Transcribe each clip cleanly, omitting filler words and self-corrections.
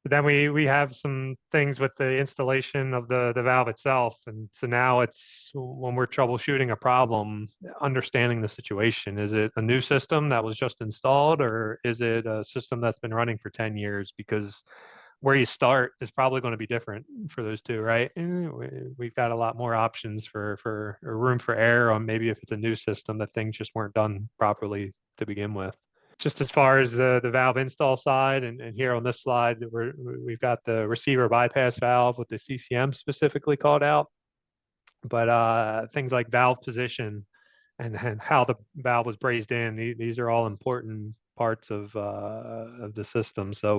But then we have some things with the installation of the valve itself. And so now it's when we're troubleshooting a problem, understanding the situation. Is it a new system that was just installed, or is it a system that's been running for 10 years? Because where you start is probably going to be different for those two, right? We've got a lot more options for or room for error on maybe if it's a new system that things just weren't done properly to begin with. Just as far as the valve install side, and here on this slide, we've got the receiver bypass valve with the CCM specifically called out. But things like valve position and how the valve was brazed in, these are all important parts of the system. So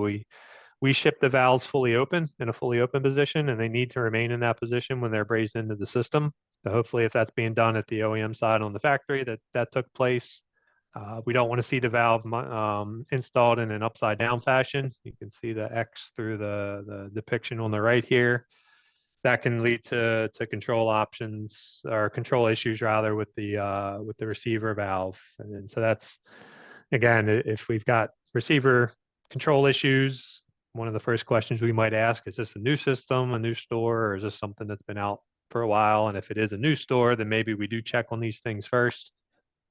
we ship the valves fully open in a fully open position, and they need to remain in that position when they're brazed into the system. So hopefully, if that's being done at the OEM side on the factory, that took place. We don't want to see the valve installed in an upside down fashion. You can see the X through the depiction on the right here. That can lead to control options or control issues rather with the receiver valve. And so that's, again, if we've got receiver control issues, one of the first questions we might ask, is this a new system, a new store, or is this something that's been out for a while? And if it is a new store, then maybe we do check on these things first.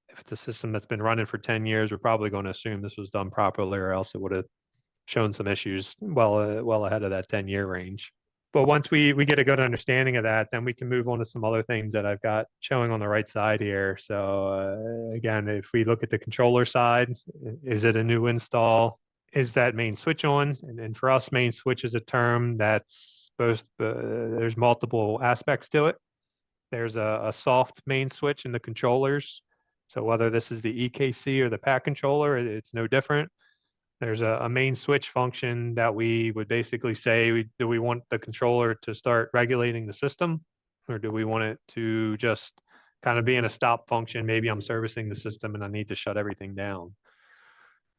If it's a system that's been running for 10 years, we're probably going to assume this was done properly, or else it would have shown some issues well ahead of that 10-year range. But once we get a good understanding of that, then we can move on to some other things that I've got showing on the right side here. So again, if we look at the controller side, is it a new install? Is that main switch on? And for us, main switch is a term that's both, there's multiple aspects to it. There's a soft main switch in the controllers. So whether this is the EKC or the pack controller, it's no different. There's a main switch function that we would basically say, do we want the controller to start regulating the system, or do we want it to just kind of be in a stop function? Maybe I'm servicing the system and I need to shut everything down.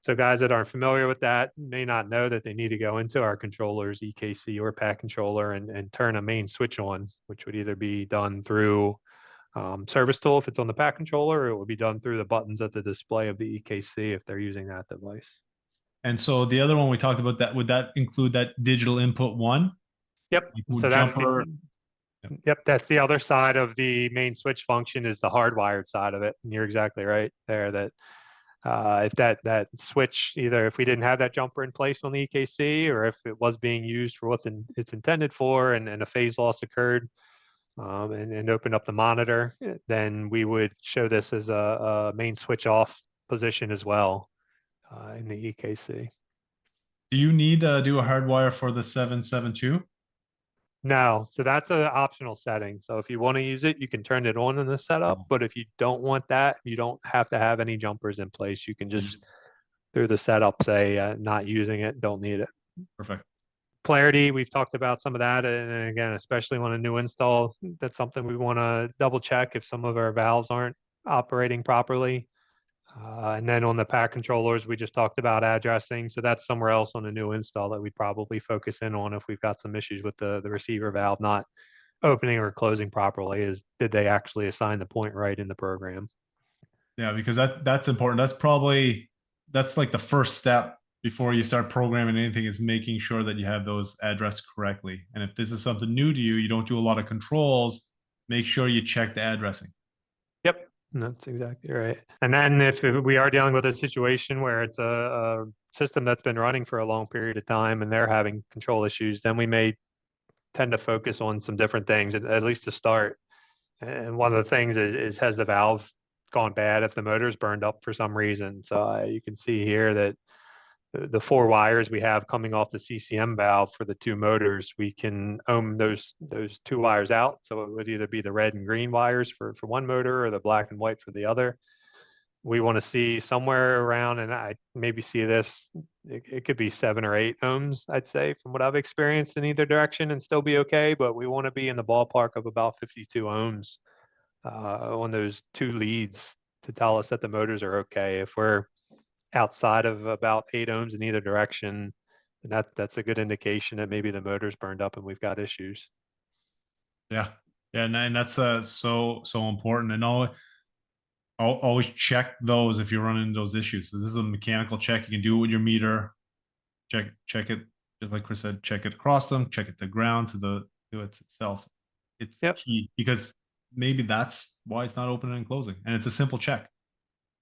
So guys that aren't familiar with that may not know that they need to go into our controllers, EKC or pack controller, and turn a main switch on, which would either be done through service tool if it's on the pack controller, or it would be done through the buttons at the display of the EKC if they're using that device. And so the other one we talked about, that would that include that digital input one? Yep. So that's the other side of the main switch function, is the hardwired side of it. And you're exactly right there that if that switch, either if we didn't have that jumper in place on the EKC, or if it was being used for it's intended for, and a phase loss occurred, and opened up the monitor, then we would show this as a main switch off position as well in the EKC. Do you need to do a hardwire for the 772? No, so that's an optional setting. So if you want to use it, you can turn it on in the setup. But if you don't want that, you don't have to have any jumpers in place. You can just through the setup say not using it, don't need it. Perfect. Clarity, we've talked about some of that, and again, especially on a new install, that's something we want to double check if some of our valves aren't operating properly. And then on the pack controllers, we just talked about addressing. So that's somewhere else on a new install that we'd probably focus in on if we've got some issues with the receiver valve not opening or closing properly, is did they actually assign the point right in the program? Yeah, because that's important. That's like the first step before you start programming anything, is making sure that you have those addressed correctly. And if this is something new to you, you don't do a lot of controls, make sure you check the addressing. Yep, that's exactly right. And then if we are dealing with a situation where it's a system that's been running for a long period of time and they're having control issues, then we may tend to focus on some different things, at least to start. And one of the things is has the valve gone bad if the motor's burned up for some reason? So you can see here that the 4 wires we have coming off the CCM valve for the 2 motors, we can ohm those 2 wires out. So it would either be the red and green wires for one motor, or the black and white for the other. We want to see somewhere around, and I maybe see this, it could be 7 or 8 ohms, I'd say, from what I've experienced in either direction, and still be okay. But we want to be in the ballpark of about 52 ohms on those 2 leads to tell us that the motors are okay. If we're outside of about 8 ohms in either direction, then that's a good indication that maybe the motor's burned up and we've got issues. Yeah, and that's so important. And always check those if you're running into those issues. So this is a mechanical check. You can do it with your meter. Check it just like Chris said, check it across them, check it to ground to it itself. It's Yep. key because maybe that's why it's not opening and closing, and it's a simple check.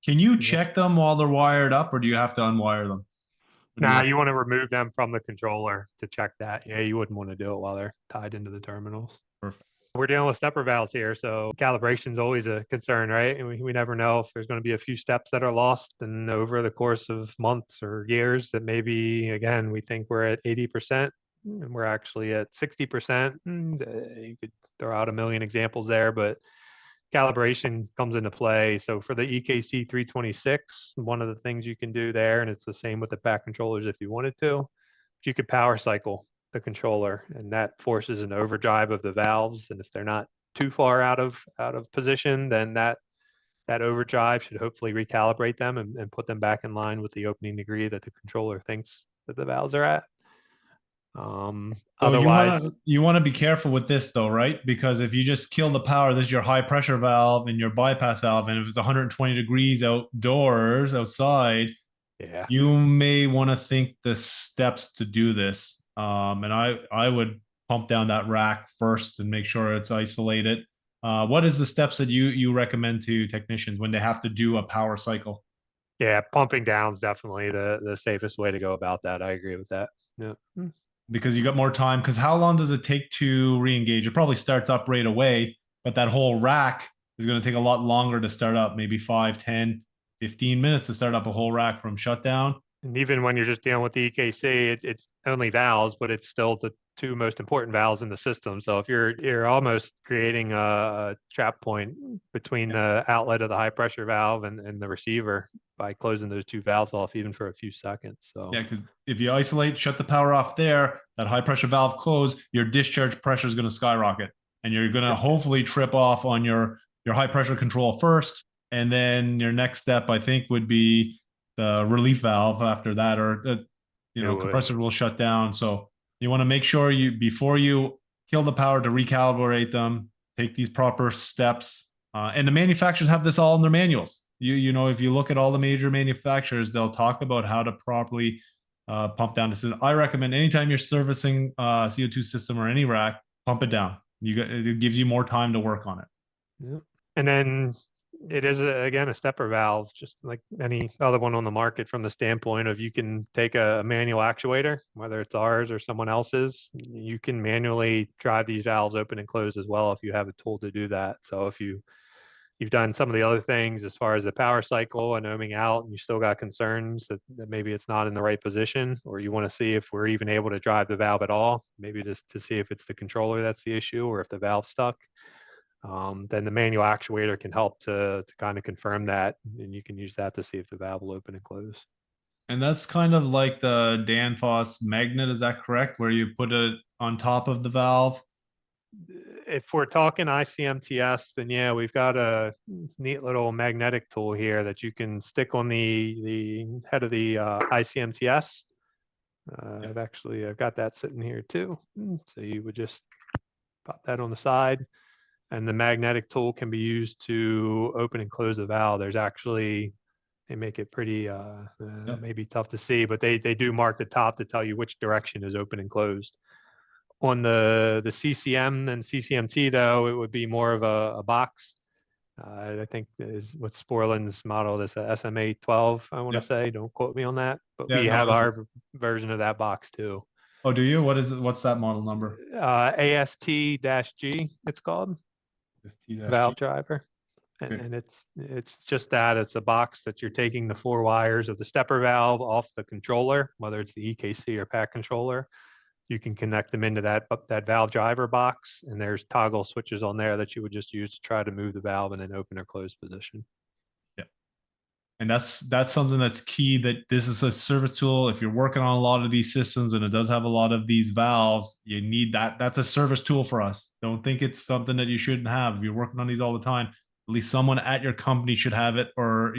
Can you Yep. check them while they're wired up, or do you have to unwire them? What do you Now recommend? you want to remove them from the controller to check that. Yeah, you wouldn't want to do it while they're tied into the terminals. Perfect. We're dealing with stepper valves here, so calibration is always a concern, right? And we never know if there's going to be a few steps that are lost, and over the course of months or years, that maybe again we think we're at 80%, and we're actually at 60%. You could throw out a million examples there, but calibration comes into play. So for the EKC 326, one of the things you can do there, and it's the same with the pack controllers if you wanted to, you could power cycle the controller, and that forces an overdrive of the valves. And if they're not too far out of position, then that overdrive should hopefully recalibrate them and put them back in line with the opening degree that the controller thinks that the valves are at. So Otherwise, you wanna be careful with this though, right? Because if you just kill the power, this is your high pressure valve and your bypass valve, and if it's 120 degrees outdoors outside, yeah, you may want to think the steps to do this. And I would pump down that rack first and make sure it's isolated. What is the steps that you recommend to technicians when they have to do a power cycle? yeah, pumping down is definitely the safest way to go about that. I agree with that. Yeah. Because you got more time. Because how long does it take to re-engage? It probably starts up right away, but that whole rack is going to take a lot longer to start up, maybe 5, 10, 15 minutes to start up a whole rack from shutdown. And even when you're just dealing with the EKC, it's only valves, but it's still the two most important valves in the system. So if you're almost creating a trap point between Yeah. the outlet of the high pressure valve and the receiver by closing those two valves off, even for a few seconds. Yeah, So because if you isolate, shut the power off there, that high pressure valve closed, your discharge pressure is going to skyrocket, and you're going to yep, hopefully trip off on your high pressure control first, and then your next step, I think, would be the relief valve after that, or the it would. compressor will shut down. So you want to make sure you before you kill the power to recalibrate them, take these proper steps, and the manufacturers have this all in their manuals. If you look at all the major manufacturers, they'll talk about how to properly pump down the system. I recommend anytime you're servicing CO2 system or any rack, pump it down. It gives you more time to work on it. Yeah. And then it is again a stepper valve, just like any other one on the market from the standpoint of you can take a manual actuator, whether it's ours or someone else's, you can manually drive these valves open and close as well if you have a tool to do that. So if you've done some of the other things as far as the power cycle and ohming out, and you still got concerns that maybe it's not in the right position, or you want to see if we're even able to drive the valve at all, maybe just to see if it's the controller that's the issue or if the valve's stuck, then the manual actuator can help to kind of confirm that, and you can use that to see if the valve will open and close. And that's kind of like the Danfoss magnet. Is that correct? Where you put it on top of the valve? If we're talking ICMTS, then yeah, we've got a neat little magnetic tool here that you can stick on the head of the ICMTS. Yeah. I've got that sitting here too. So you would just pop that on the side, and the magnetic tool can be used to open and close the valve. There's actually they make it pretty Yep. maybe tough to see, but they do mark the top to tell you which direction is open and closed. On the CCM and CCMT though, it would be more of a box. I think is what Sporland's model is a SMA 12. I want to Yep. say, don't quote me on that, but Yeah. we No. have our version of that box too. Oh, do you? What is it? What's that model number? AST-G, it's called T-G. valve driver. And, Okay. and it's just that it's a box that you're taking the four wires of the stepper valve off the controller, whether it's the EKC or pack controller. You can connect them into that valve driver box, and there's toggle switches on there that you would just use to try to move the valve in an open or closed position. Yeah. And that's something that's key, that this is a service tool. If you're working on a lot of these systems and it does have a lot of these valves, you need that. That's a service tool for us. Don't think it's something that you shouldn't have. If you're working on these all the time, at least someone at your company should have it, or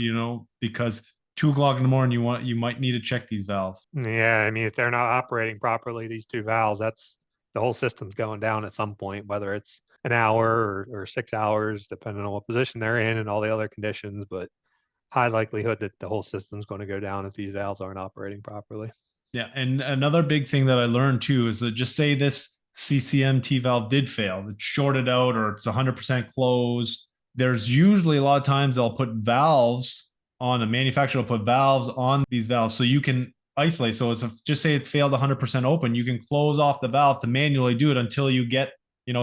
because 2 o'clock in the morning you might need to check these valves. Yeah, I mean, if they're not operating properly, these two valves, that's the whole system's going down at some point, whether it's an hour or 6 hours, depending on what position they're in and all the other conditions. But high likelihood that the whole system's going to go down if these valves aren't operating properly. Yeah, and another big thing that I learned too is that just say this CCM T valve did fail, it's shorted out or it's 100% closed. There's usually a lot of times they'll put valves on, the manufacturer will put valves on these valves so you can isolate. So it's just say it failed 100% open, you can close off the valve to manually do it until you get,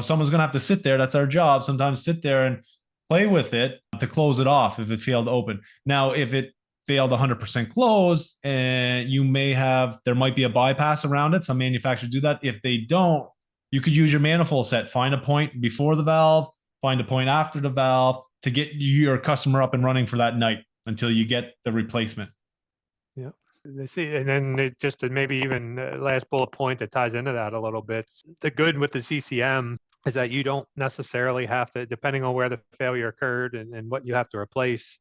someone's going to have to sit there. That's our job. Sometimes sit there and play with it to close it off if it failed open. Now, if it failed 100% closed and there might be a bypass around it. Some manufacturers do that. If they don't, you could use your manifold set, find a point before the valve, find a point after the valve to get your customer up and running for that night until you get the replacement. Yeah. They see, and then just to maybe even last bullet point that ties into that a little bit. The good with the CCM is that you don't necessarily have to, depending on where the failure occurred and what you have to replace.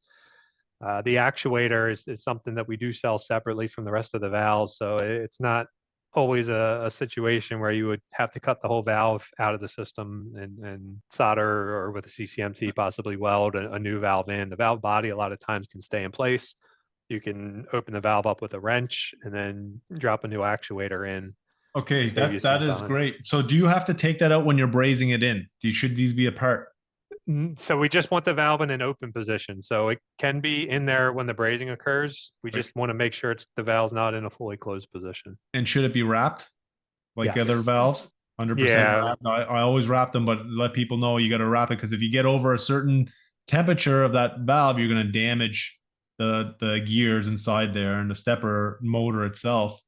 The actuator is something that we do sell separately from the rest of the valves, so it's not always a situation where you would have to cut the whole valve out of the system and solder, or with a CCMT possibly weld a new valve in. The valve body a lot of times can stay in place. You can open the valve up with a wrench and then drop a new actuator in Okay, to save you some that is time. great. So do you have to take that out when you're brazing it in? Should these be apart? So we just want the valve in an open position. So it can be in there when the brazing occurs. We Right. just want to make sure the valve's not in a fully closed position. And should it be wrapped like other Yes. valves? 100% Yeah. wrapped. I always wrap them, but let people know you got to wrap it because if you get over a certain temperature of that valve, you're going to damage the gears inside there and the stepper motor itself.